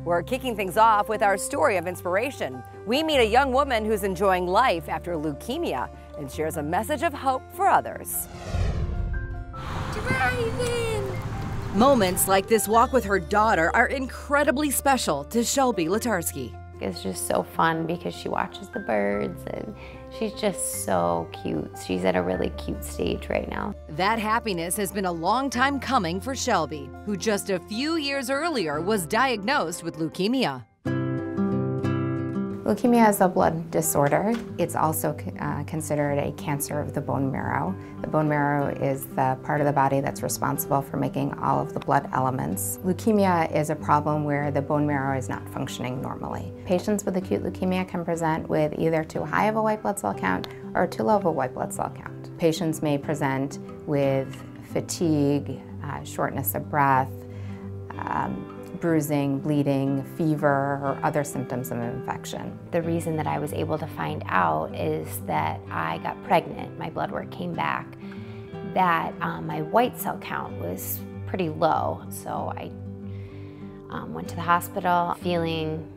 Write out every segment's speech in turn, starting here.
We're kicking things off with our story of inspiration. We meet a young woman who's enjoying life after leukemia and shares a message of hope for others. Driving! Moments like this walk with her daughter are incredibly special to Shelby Latarsky. It's just so fun because she watches the birds and she's just so cute. She's at a really cute stage right now. That happiness has been a long time coming for Shelby, who just a few years earlier was diagnosed with leukemia. Leukemia is a blood disorder. It's also considered a cancer of the bone marrow. The bone marrow is the part of the body that's responsible for making all of the blood elements. Leukemia is a problem where the bone marrow is not functioning normally. Patients with acute leukemia can present with either too high of a white blood cell count or too low of a white blood cell count. Patients may present with fatigue, shortness of breath, bruising, bleeding, fever, or other symptoms of infection. The reason that I was able to find out is that I got pregnant. My blood work came back that my white cell count was pretty low. So I went to the hospital feeling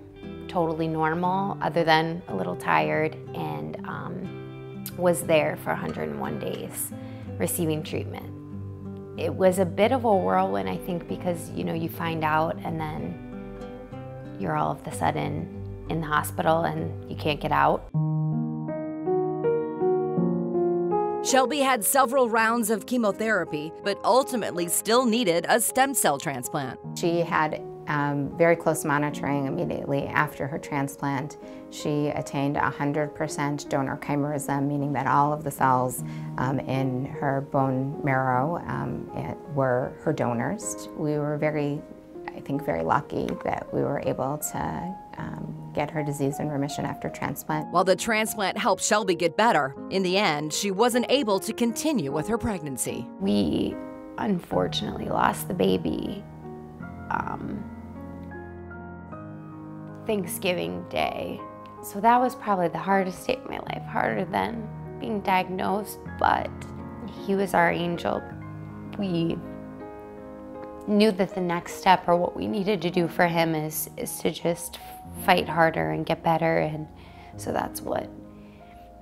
totally normal, other than a little tired, and was there for 101 days receiving treatment. It was a bit of a whirlwind, I think, because you find out and then you're all of a sudden in the hospital and you can't get out. Shelby had several rounds of chemotherapy, but ultimately still needed a stem cell transplant. She had very close monitoring immediately after her transplant. She attained 100% donor chimerism, meaning that all of the cells in her bone marrow were her donors. We were very lucky that we were able to get her disease in remission after transplant. While the transplant helped Shelby get better, in the end, she wasn't able to continue with her pregnancy. We unfortunately lost the baby Thanksgiving Day. So that was probably the hardest day of my life, harder than being diagnosed, but he was our angel. We knew that the next step, or what we needed to do for him, is to just fight harder and get better, and so that's what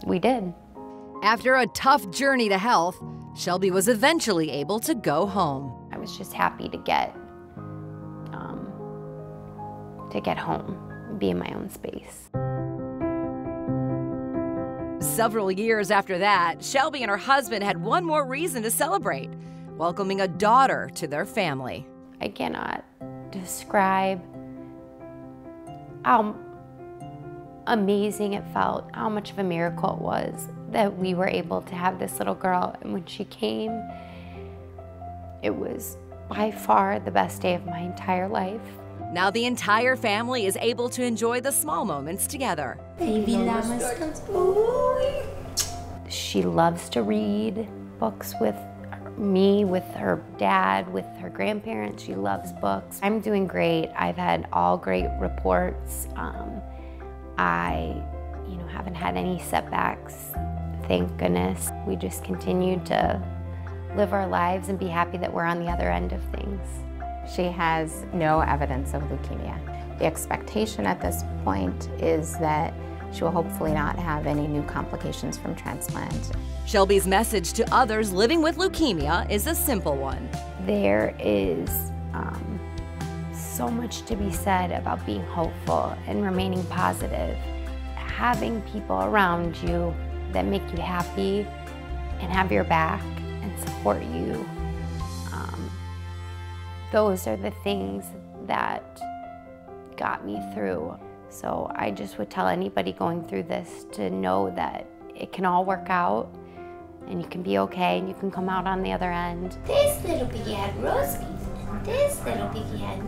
we did. After a tough journey to health, Shelby was eventually able to go home. I was just happy to get home, be in my own space. Several years after that, Shelby and her husband had one more reason to celebrate, welcoming a daughter to their family. I cannot describe how amazing it felt, how much of a miracle it was that we were able to have this little girl. And when she came, it was by far the best day of my entire life. Now the entire family is able to enjoy the small moments together. Baby Llama's boy. She loves to read books with me, with her dad, with her grandparents. She loves books. I'm doing great. I've had all great reports. I haven't had any setbacks, thank goodness. We just continue to live our lives and be happy that we're on the other end of things. She has no evidence of leukemia. The expectation at this point is that she will hopefully not have any new complications from transplant. Shelby's message to others living with leukemia is a simple one. There is so much to be said about being hopeful and remaining positive. Having people around you that make you happy and have your back and support you. Those are the things that got me through. So I just would tell anybody going through this to know that it can all work out and you can be okay and you can come out on the other end. This little piggy had roast beef. This little piggy had